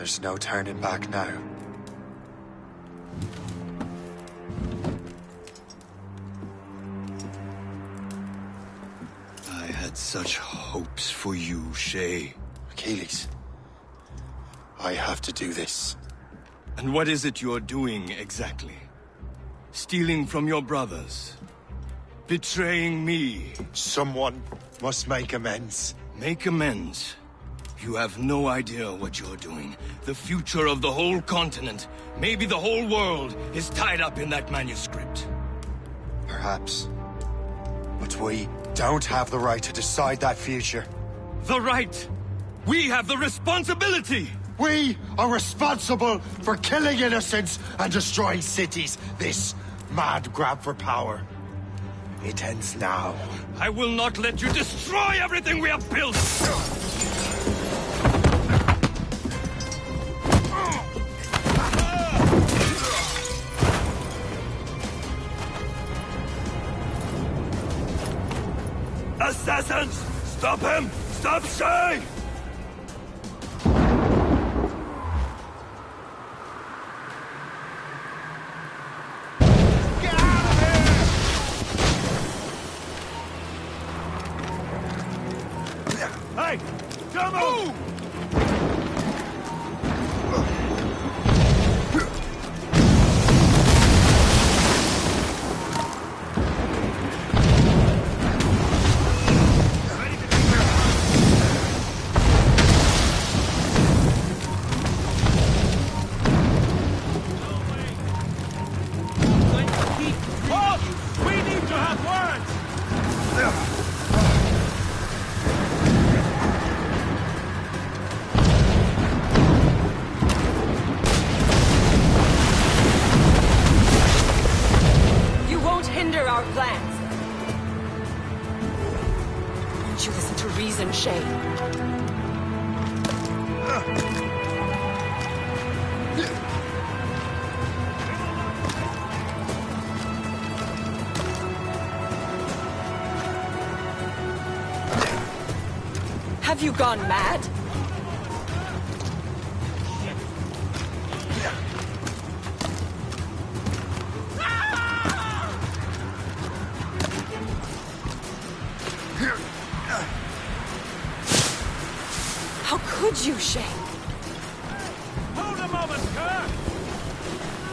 There's no turning back now. I had such hopes for you, Shay. Achilles, I have to do this. And what is it you're doing, exactly? Stealing from your brothers? Betraying me? Someone must make amends. Make amends? You have no idea what you're doing. The future of the whole continent, maybe the whole world, is tied up in that manuscript. Perhaps. But we don't have the right to decide that future. The right! We have the responsibility! We are responsible for killing innocents and destroying cities. This mad grab for power. It ends now. I will not let you destroy everything we have built! Assassins! Stop him! Stop Shay! Get out of here! Hey! Come on! Have you gone mad? How could you, Shay? Hold a moment, sir!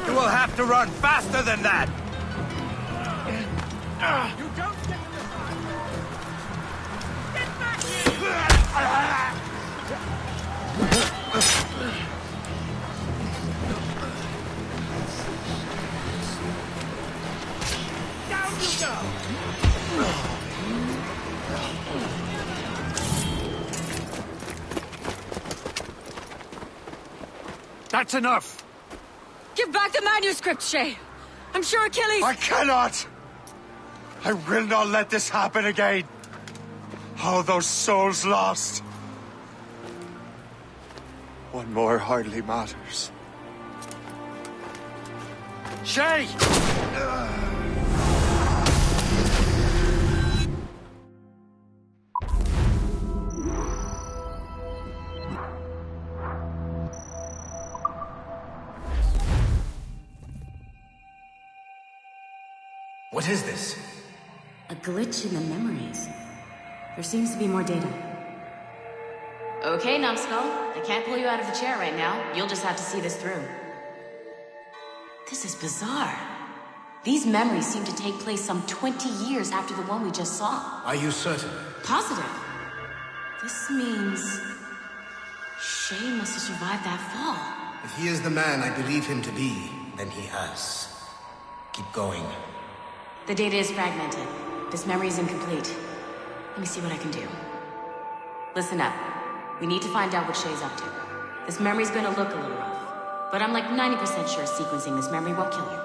You will have to run faster than that! You don't get this time! Get back here! Down you go! That's enough! Give back the manuscript, Shay! I'm sure Achilles... I cannot! I will not let this happen again! All those souls lost! One more hardly matters. Shay! What is this? A glitch in the memories. There seems to be more data. Okay, Numbskull. I can't pull you out of the chair right now. You'll just have to see this through. This is bizarre. These memories seem to take place some 20 years after the one we just saw. Are you certain? Positive. This means... Shay must have survived that fall. If he is the man I believe him to be, then he has. Keep going. The data is fragmented. This memory is incomplete. Let me see what I can do. Listen up. We need to find out what Shay's up to. This memory's gonna look a little rough, but I'm like 90% sure sequencing this memory won't kill you.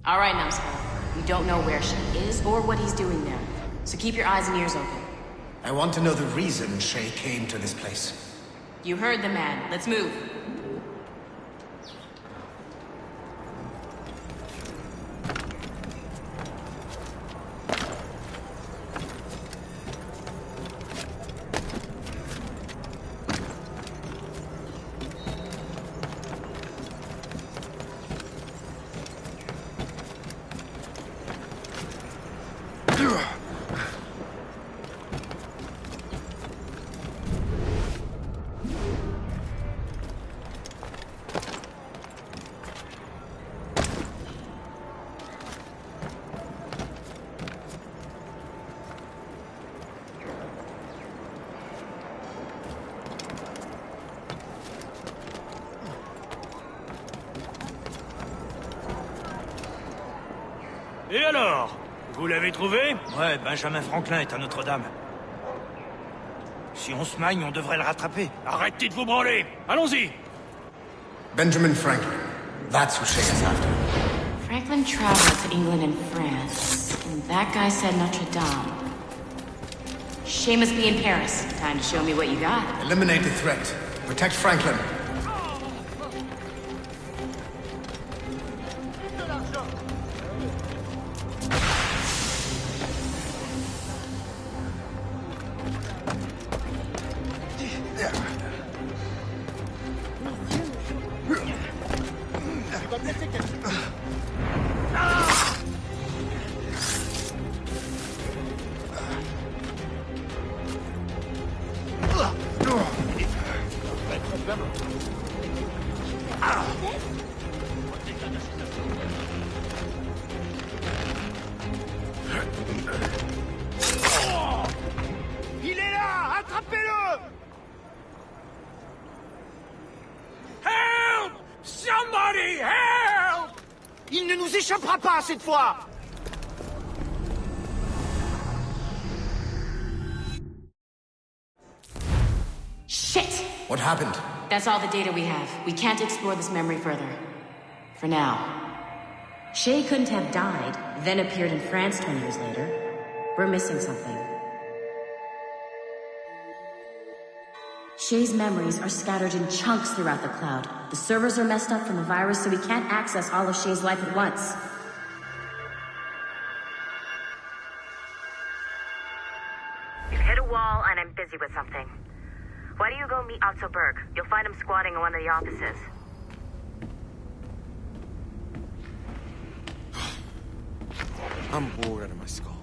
All right, Numbskull. We don't know where Shay is or what he's doing there, so keep your eyes and ears open. I want to know the reason Shay came to this place. You heard the man. Let's move. Vous l'avez trouvé? Ouais, Benjamin Franklin est à Notre-Dame. Si on se magne, on devrait le rattraper. Arrêtez de vous branler! Allons-y! Benjamin Franklin. That's who Shay is after. Franklin traveled to England and France, and that guy said Notre Dame. Shay must be in Paris. Time to show me what you got. Eliminate the threat. Protect Franklin. Il est là! Attrapez-le! Help! Somebody help! Il ne nous échappera pas cette fois! Shit! What happened? That's all the data we have. We can't explore this memory further. For now. Shay couldn't have died, then appeared in France 20 years later. We're missing something. Shay's memories are scattered in chunks throughout the cloud. The servers are messed up from the virus, so we can't access all of Shay's life at once. You've hit a wall, and I'm busy with something. Why don't you go meet Otto Berg? You'll find him squatting in one of the offices. I'm bored out of my skull.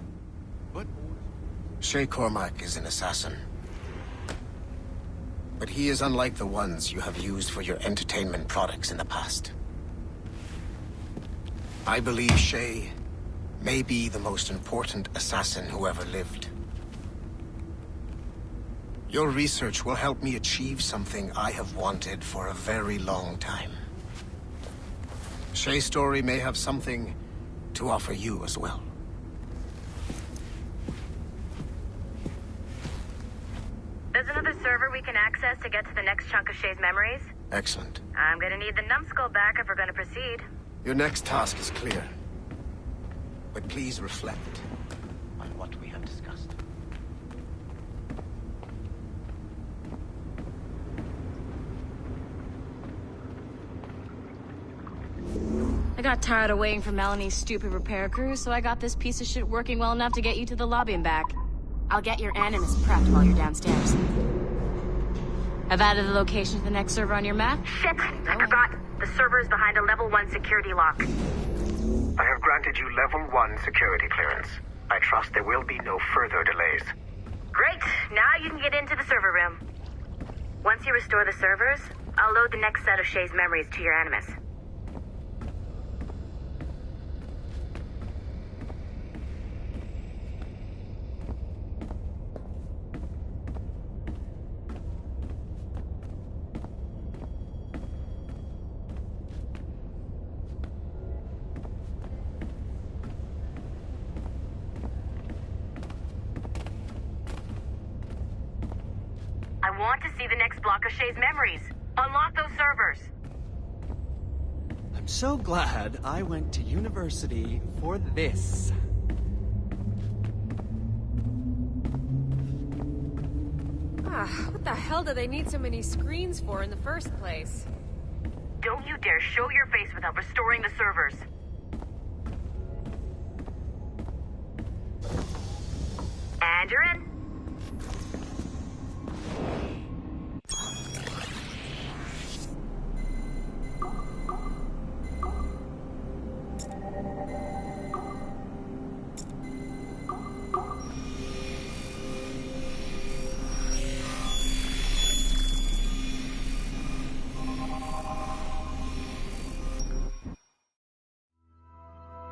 What? Shay Cormac is an assassin. But he is unlike the ones you have used for your entertainment products in the past. I believe Shay may be the most important assassin who ever lived. Your research will help me achieve something I have wanted for a very long time. Shay's story may have something to offer you as well. There's another server we can access to get to the next chunk of Shay's memories. Excellent. I'm gonna need the numbskull back if we're gonna proceed. Your next task is clear. But please reflect on what we have discussed. I got tired of waiting for Melanie's stupid repair crew, so I got this piece of shit working well enough to get you to the lobby and back. I'll get your animus prepped while you're downstairs. I've added the location to the next server on your map. Shit! I forgot. The server is behind a level 1 security lock. I have granted you level 1 security clearance. I trust there will be no further delays. Great! Now you can get into the server room. Once you restore the servers, I'll load the next set of Shay's memories to your animus. I want to see the next block of Shay's memories. Unlock those servers. I'm so glad I went to university for this. What the hell do they need so many screens for in the first place? Don't you dare show your face without restoring the servers. And you're in.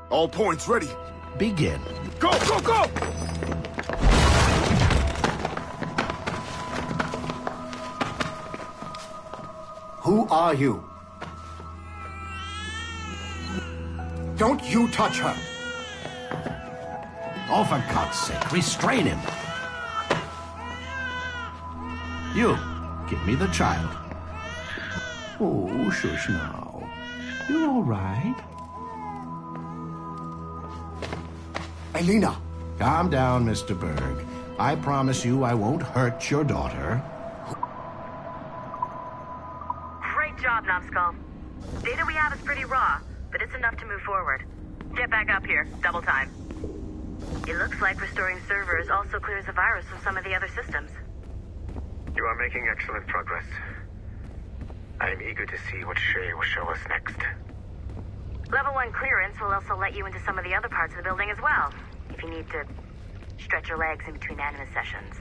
All points ready. Begin. Go, go, go! Who are you? Don't you touch her! Oh, for God's sake, restrain him. You, give me the child. Oh, shush now. You're all right. Elena! Calm down, Mr. Berg. I promise you I won't hurt your daughter. Great job, Numbskull. Data we have is pretty raw, but it's enough to move forward. Get back up here. Double time. It looks like restoring servers also clears the virus from some of the other systems. You are making excellent progress. I am eager to see what Shay will show us next. Level 1 clearance will also let you into some of the other parts of the building as well, if you need to stretch your legs in between anime sessions.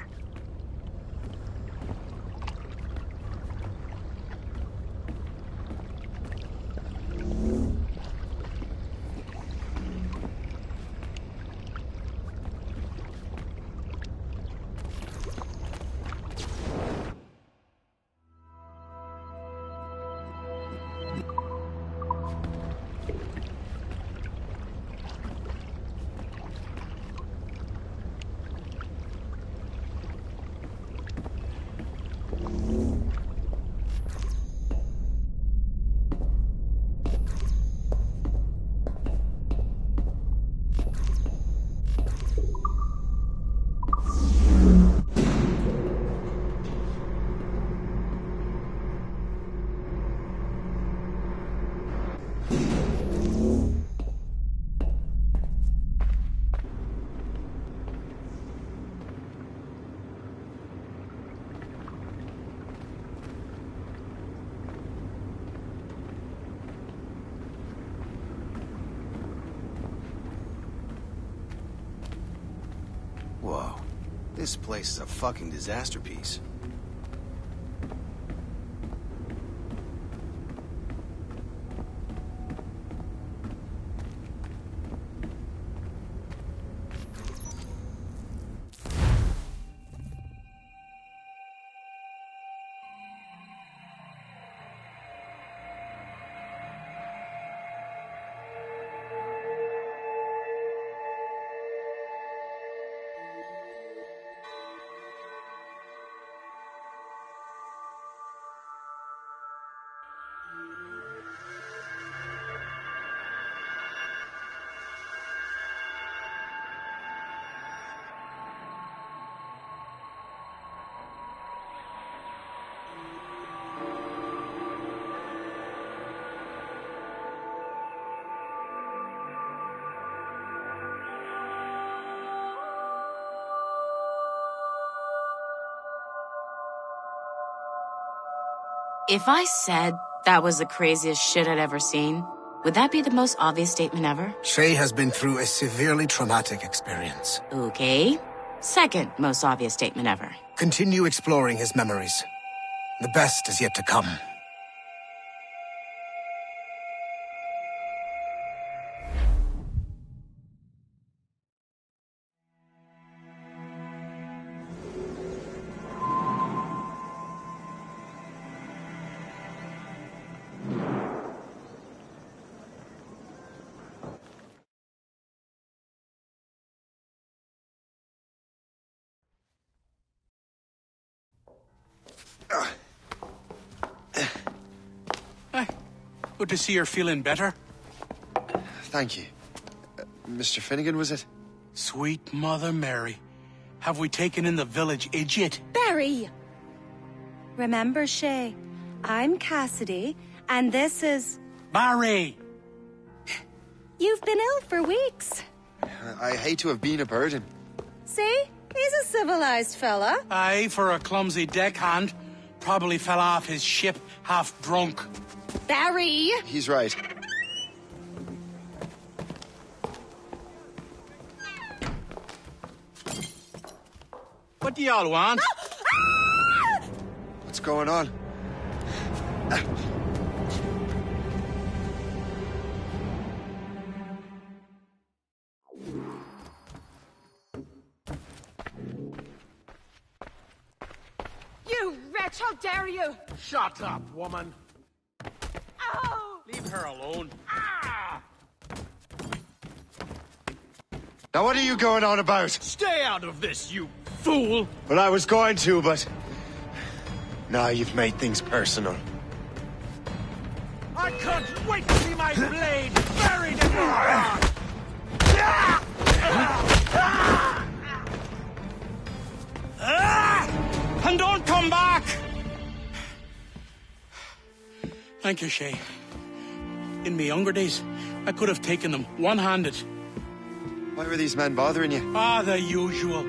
Whoa. This place is a fucking disaster piece. If I said that was the craziest shit I'd ever seen, would that be the most obvious statement ever? Shay has been through a severely traumatic experience. Okay. Second most obvious statement ever. Continue exploring his memories. The best is yet to come. Good to see you're feeling better. Thank you. Mr. Finnegan, was it? Sweet Mother Mary. Have we taken in the village idiot? Barry! Remember, Shay, I'm Cassidy, and this is... Barry! You've been ill for weeks. I hate to have been a burden. See? He's a civilized fella. Aye, for a clumsy deckhand. Probably fell off his ship half drunk. Barry! He's right. What do y'all want? What's going on? You wretch, how dare you! Shut up, woman. Ow! Leave her alone. Ah! Now what are you going on about? Stay out of this, you fool! Well, I was going to, but... now you've made things personal. I can't wait to see my blade buried in your heart! And don't come back! Thank you, Shay. In my younger days, I could have taken them one-handed. Why were these men bothering you? Ah, the usual.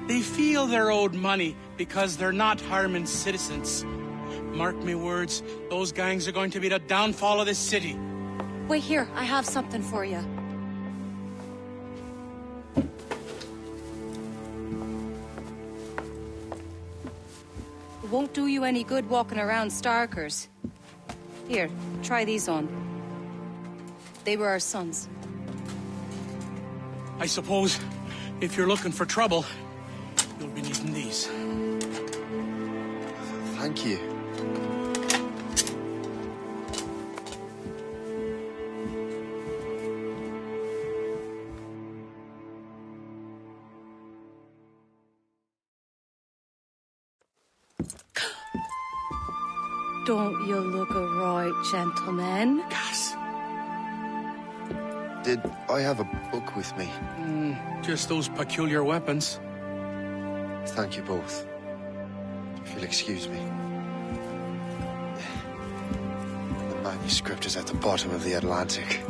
They feel they're owed money because they're not harming citizens. Mark me words, those gangs are going to be the downfall of this city. Wait here, I have something for you. It won't do you any good walking around Starkers. Here, try these on. They were our sons. I suppose, if you're looking for trouble, you'll be needing these. Thank you. Don't you look a right, gentlemen? Cass. Did I have a book with me? Just those peculiar weapons. Thank you both. If you'll excuse me. The manuscript is at the bottom of the Atlantic.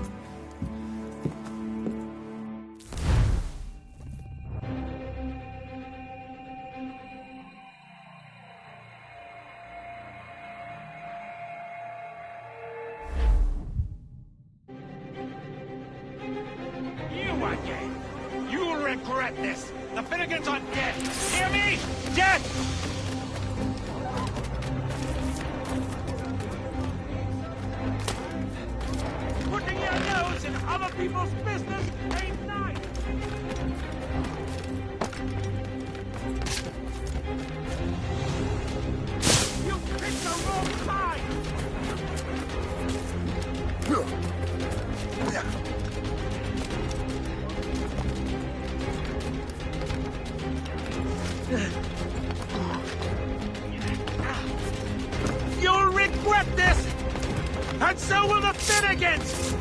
You again! You'll regret this! The Finnegan's on death! Hear me? Death! Putting your nose in other people's business ain't nice! You picked the wrong side! You'll regret this! And so will the Finnegans!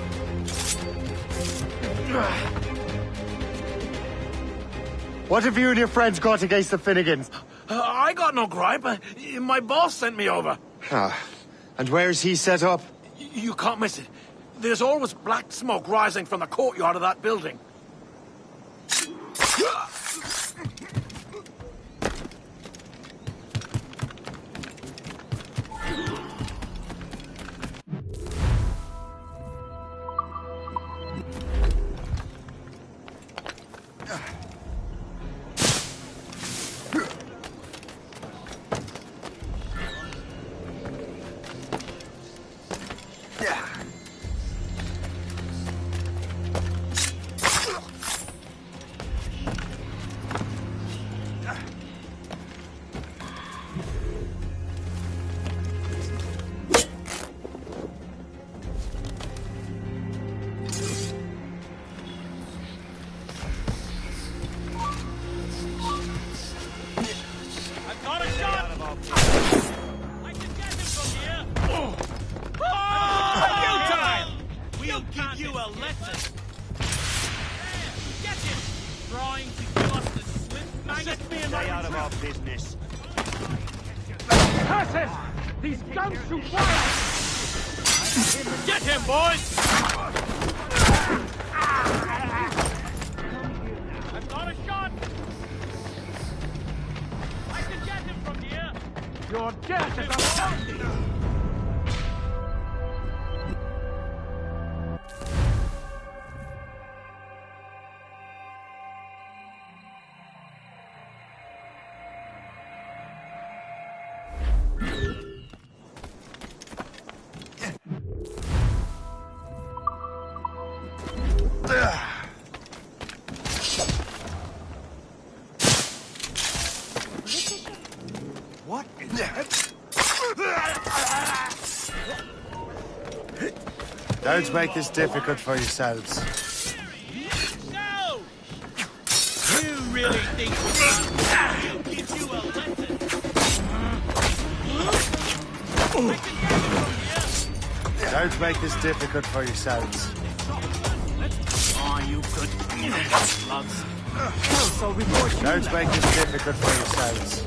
What have you and your friends got against the Finnegans? I got no gripe. My boss sent me over. Ah, and where's he set up? You can't miss it. There's always black smoke rising from the courtyard of that building. These guns shoot fire! Get him, boys! I've got a shot! I can get him from here! Your death is a bounty! What? Don't make this difficult for yourselves. No! standing. I'll give you a lesson. Don't make this difficult for yourselves. Oh, you good slugs. Don't make this difficult for yourselves.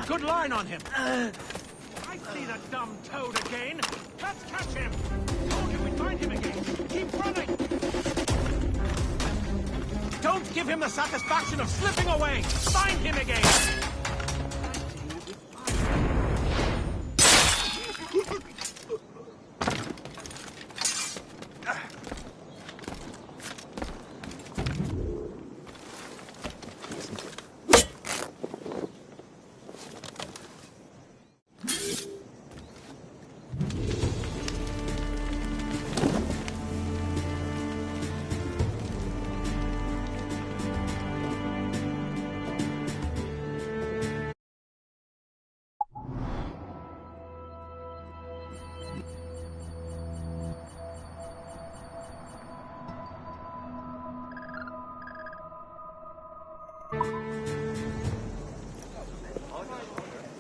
Good line on him. I see that dumb toad again. Let's catch him. Told you we'd find him again. Keep running. Don't give him the satisfaction of slipping away. Find him again.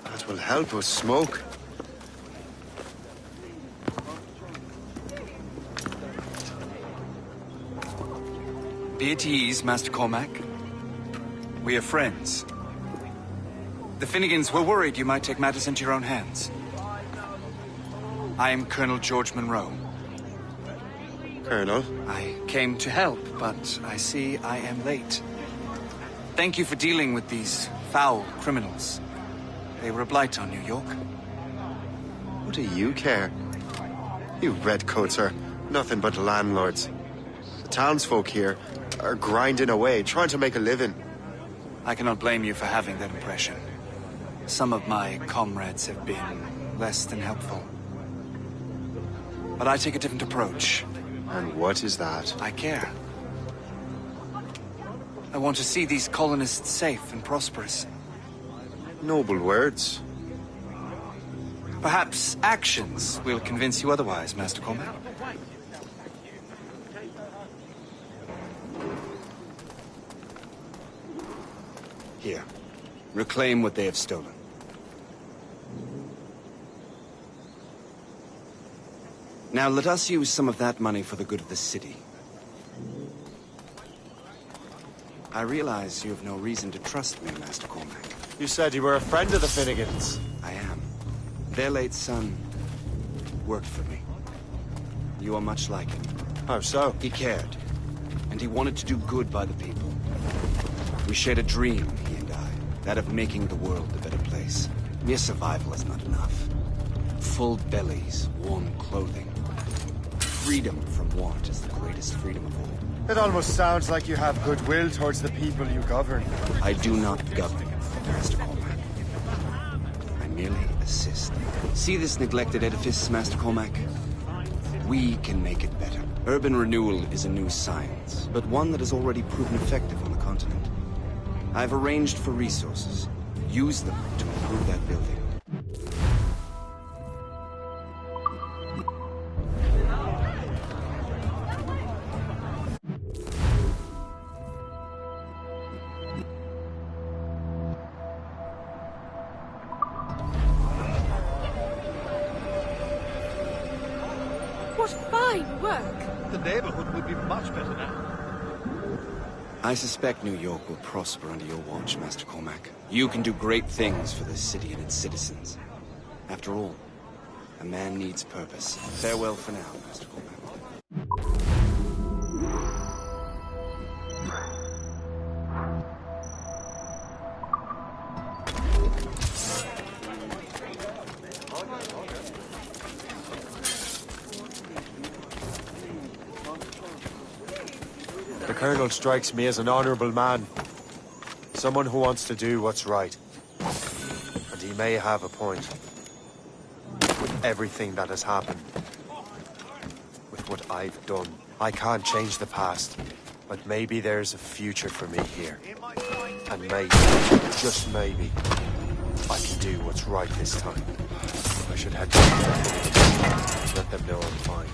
That will help us smoke. Be at ease, Master Cormac. We are friends. The Finnegans were worried you might take matters into your own hands. I am Colonel George Monroe. Colonel? I came to help, but I see I am late. Thank you for dealing with these foul criminals. They were a blight on New York. What do you care? You redcoats are nothing but landlords. The townsfolk here are grinding away, trying to make a living. I cannot blame you for having that impression. Some of my comrades have been less than helpful. But I take a different approach. And what is that? I care. I want to see these colonists safe and prosperous. Noble words. Perhaps actions will convince you otherwise, Master Cormac. Here. Reclaim what they have stolen. Now let us use some of that money for the good of the city. I realize you have no reason to trust me, Master Cormac. You said you were a friend of the Finnegans. I am. Their late son worked for me. You are much like him. How so? He cared, and he wanted to do good by the people. We shared a dream, he and I, that of making the world a better place. Mere survival is not enough. Full bellies, warm clothing. Freedom from want is the greatest freedom of all. It almost sounds like you have goodwill towards the people you govern. I do not govern, Master Cormac. I merely assist. See this neglected edifice, Master Cormac? We can make it better. Urban renewal is a new science, but one that has already proven effective on the continent. I've arranged for resources. Use them to improve that building. What fine work! The neighborhood will be much better now. I suspect New York will prosper under your watch, Master Cormac. You can do great things for this city and its citizens. After all, a man needs purpose. Farewell for now, Master Cormac. The Colonel strikes me as an honorable man. Someone who wants to do what's right. And he may have a point. With everything that has happened. With what I've done. I can't change the past. But maybe there's a future for me here. And maybe, just maybe, I can do what's right this time. I should head to let them know I'm fine.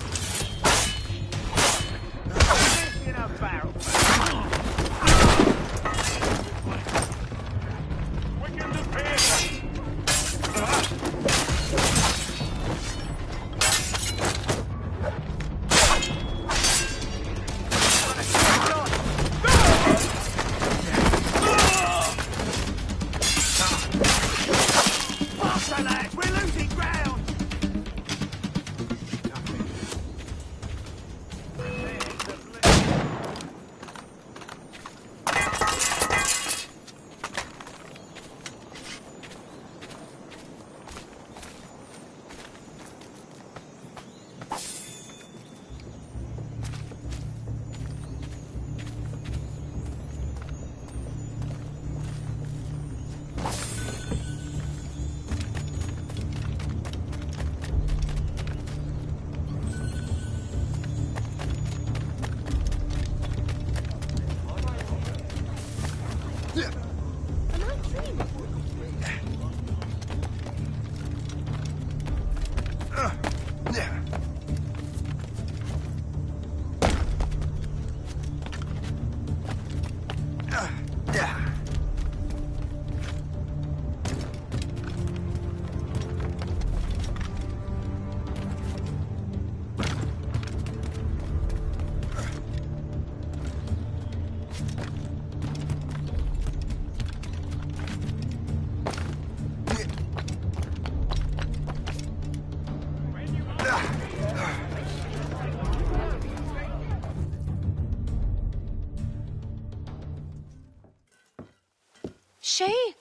Shay,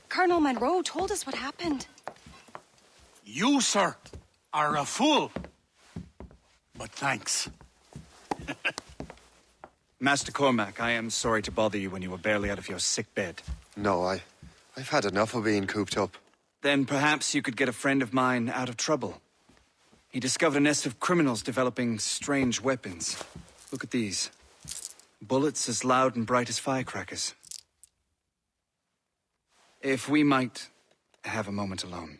Colonel Monroe told us what happened. You, sir, are a fool. But thanks. Master Cormac, I am sorry to bother you when you were barely out of your sick bed. No, I've had enough of being cooped up. Then perhaps you could get a friend of mine out of trouble. He discovered a nest of criminals developing strange weapons. Look at these. Bullets as loud and bright as firecrackers. If we might have a moment alone.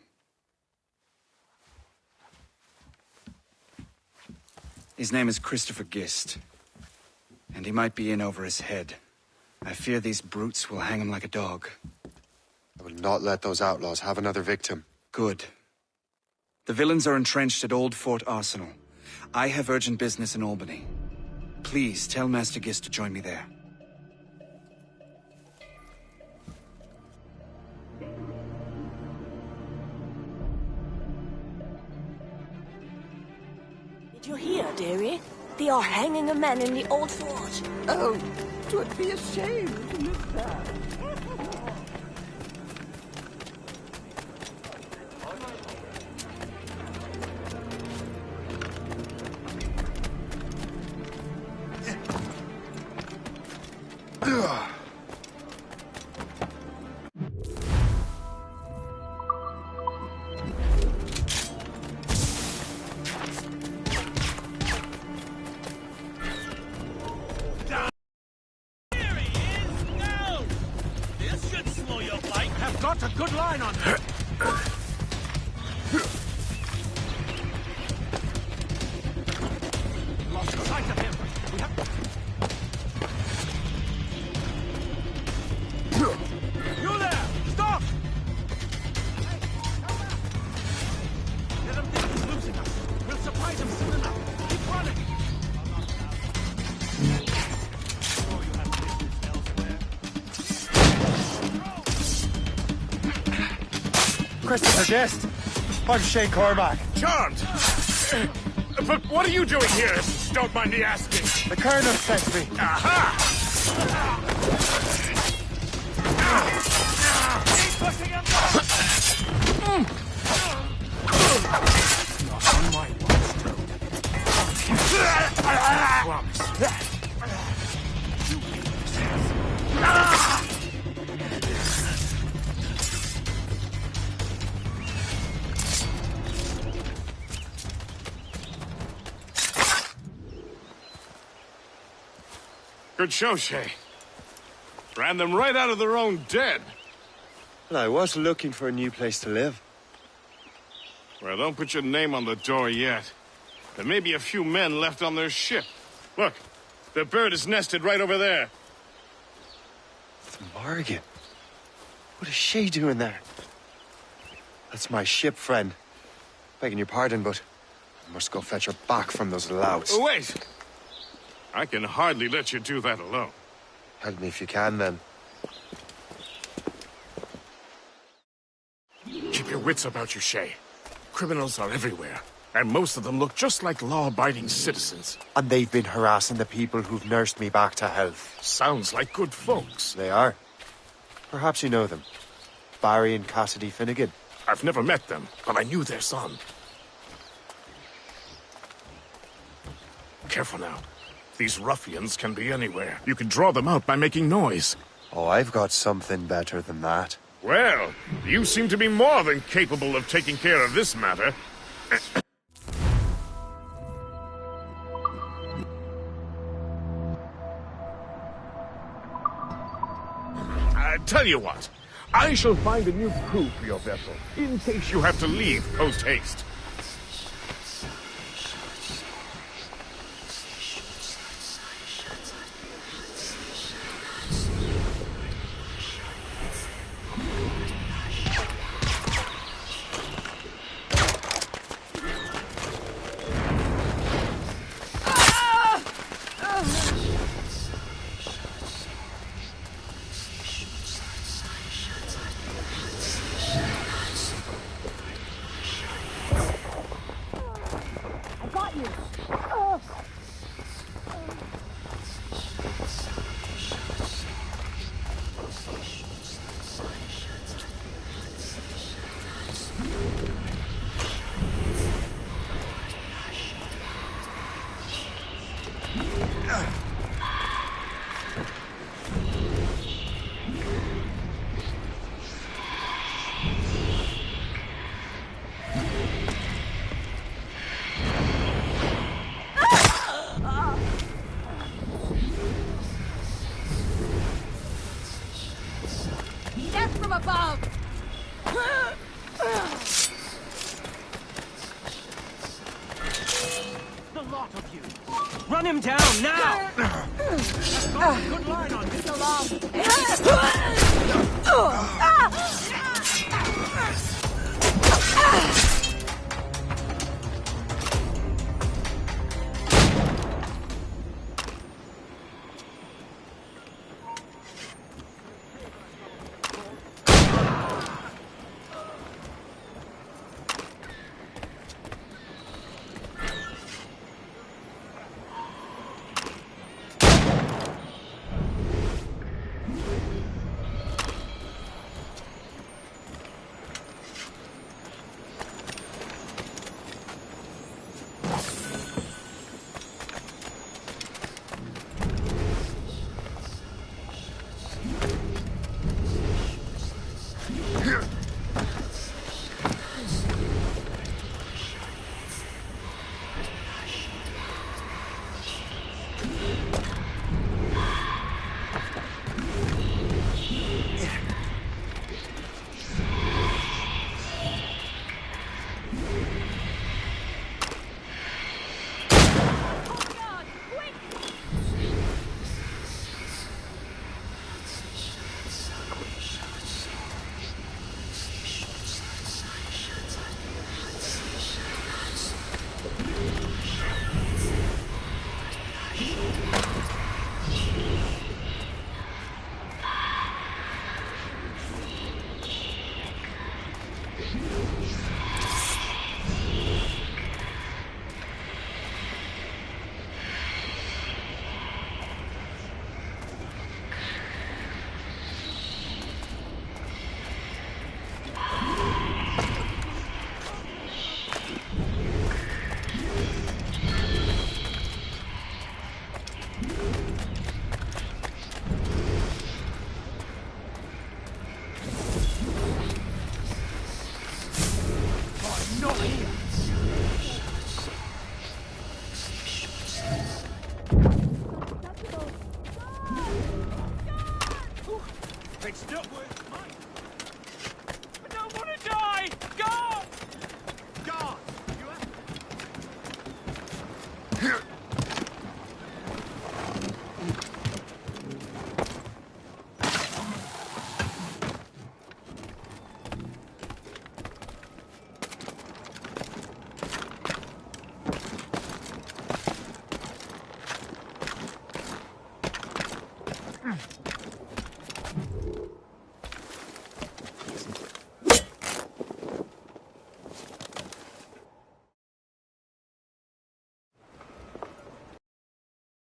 His name is Christopher Gist. And he might be in over his head. I fear these brutes will hang him like a dog. I will not let those outlaws have another victim. Good. The villains are entrenched at Old Fort Arsenal. I have urgent business in Albany. Please tell Master Gist to join me there. Did you hear, dearie? They are hanging a man in the Old Fort. Oh, 'twould be a shame to miss that. Got a good line on him. Lost sight of him. We have... You there! Stop! Let him think he's losing us. We'll surprise him soon enough. Christopher Guest. I'm Shane Cormac. Charmed! But what are you doing here, if you don't mind me asking? The Colonel sent me. Aha! Keep pushing him back! Not on my watch, Toad. I promise. Good show, Shay. Ran them right out of their own den. Well, I was looking for a new place to live. Well, don't put your name on the door yet. There may be a few men left on their ship. Look, the bird is nested right over there. It's Morgan. What is she doing there? That's my ship, friend. Begging your pardon, but I must go fetch her back from those louts. Oh, wait! I can hardly let you do that alone. Help me if you can, then. Keep your wits about you, Shay. Criminals are everywhere, and most of them look just like law-abiding citizens. And they've been harassing the people who've nursed me back to health. Sounds like good folks. They are. Perhaps you know them. Barry and Cassidy Finnegan. I've never met them, but I knew their son. Careful now. These ruffians can be anywhere. You can draw them out by making noise. Oh, I've got something better than that. Well, you seem to be more than capable of taking care of this matter. Tell you what, I shall find a new crew for your vessel, in case you have to leave post-haste. Run him down now! Good line on him. So long.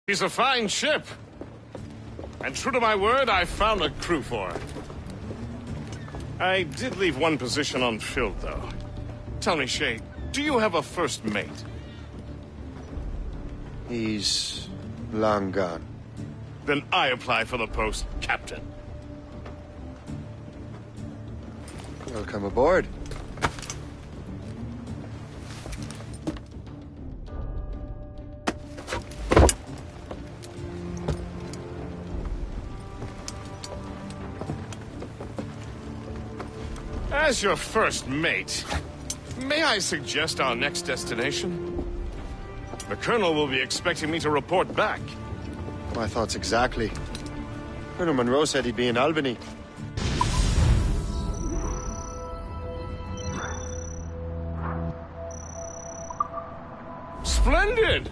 He's a fine ship. And true to my word, I found a crew for it. I did leave one position unfilled, though. Tell me, Shay, do you have a first mate? He's long gone. Then I apply for the post, Captain. Welcome aboard. As your first mate, may I suggest our next destination? The Colonel will be expecting me to report back. My thoughts exactly. Colonel Monroe said he'd be in Albany. Splendid!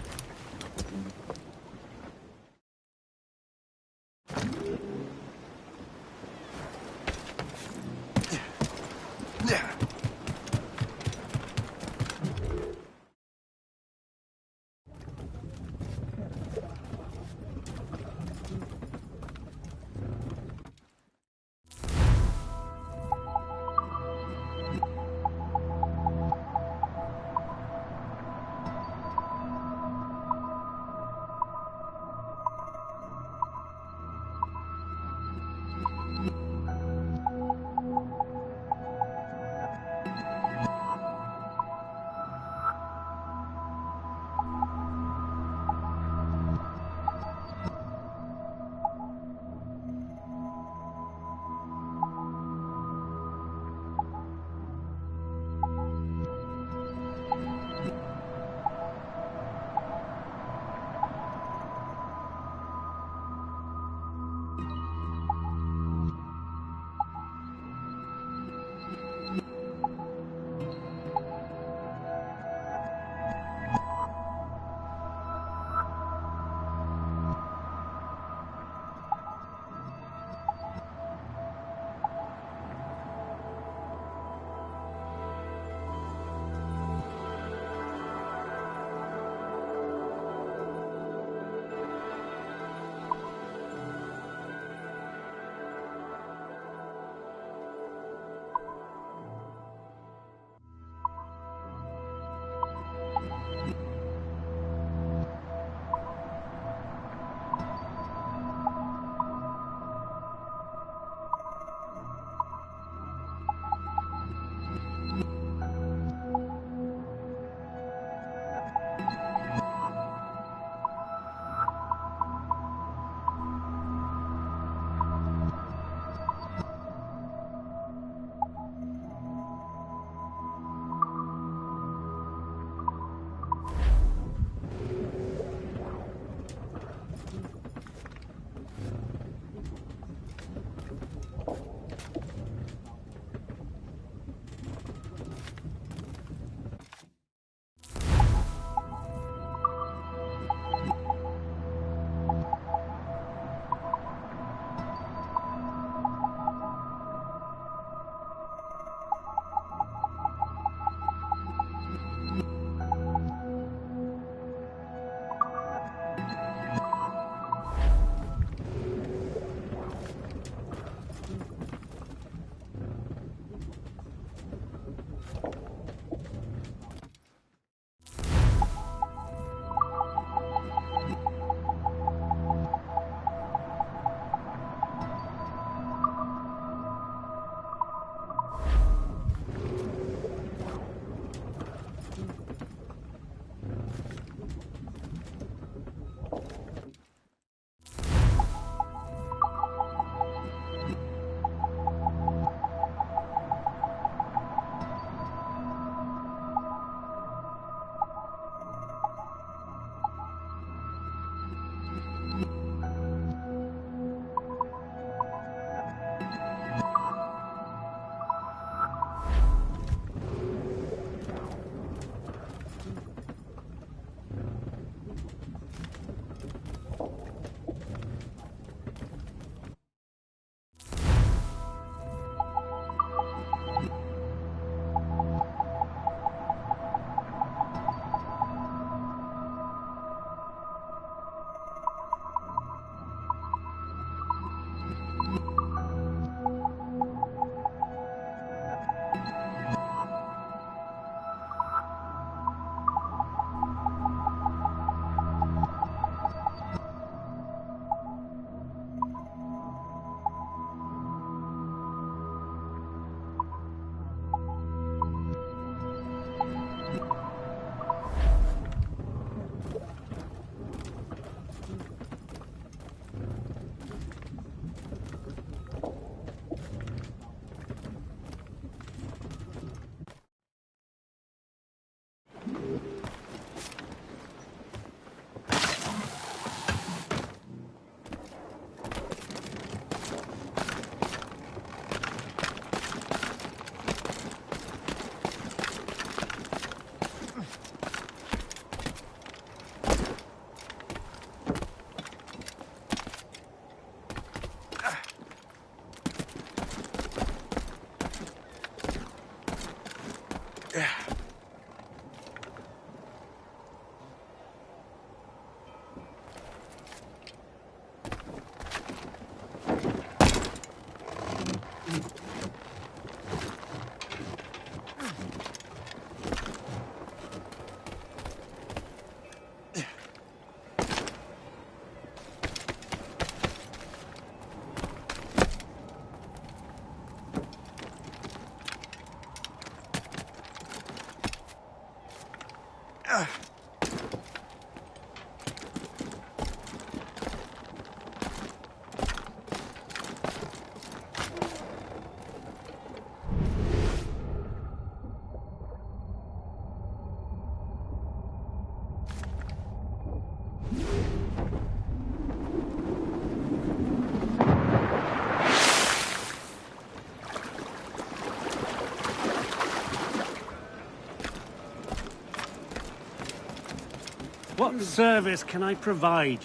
What service can I provide?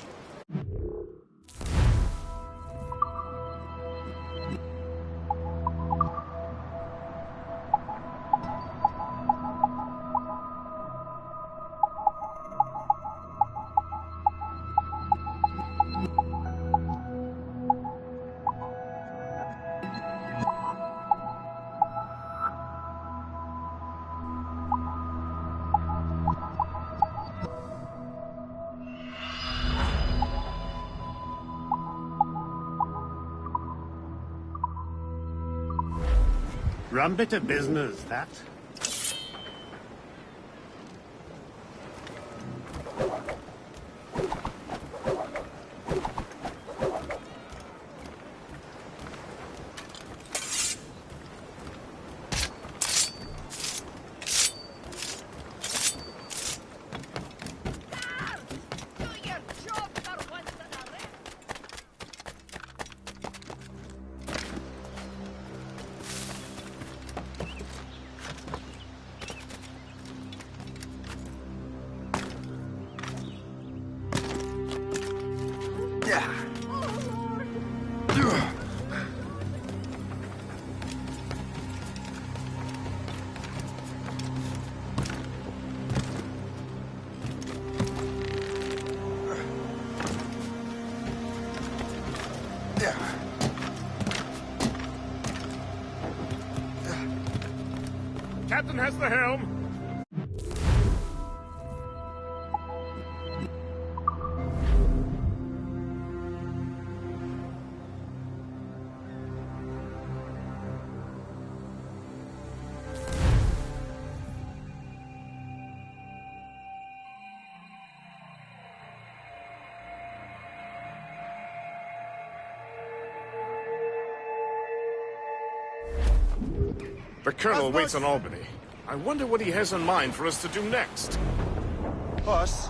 Rum bit of business, that. Captain has the helm. The Colonel waits on Albany. I wonder what he has in mind for us to do next. Us?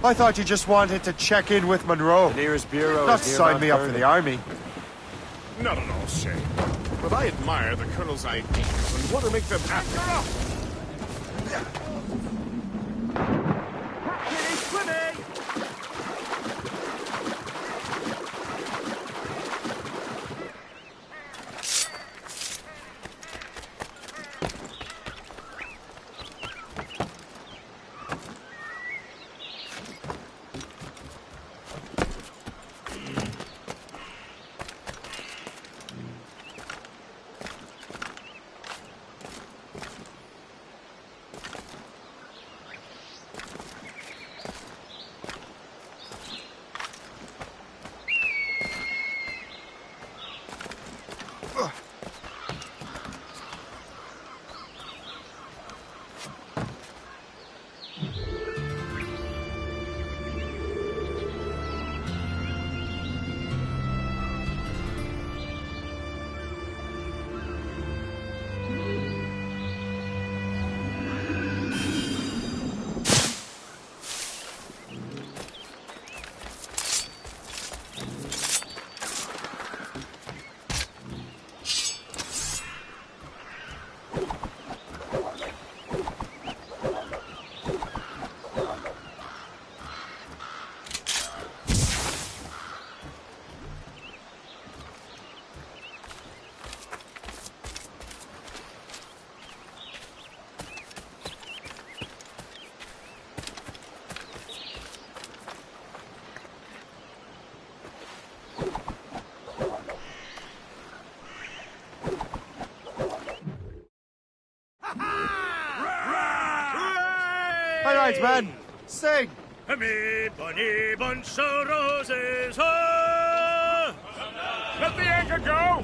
I thought you just wanted to check in with Monroe. The nearest bureau Not is near sign Mount me up Vernon. for the army. Not at all, Shay. But I admire the Colonel's ideas and want to make them happen. All right, man. Sing. Me bunny bunch of roses, oh! Let the anchor go!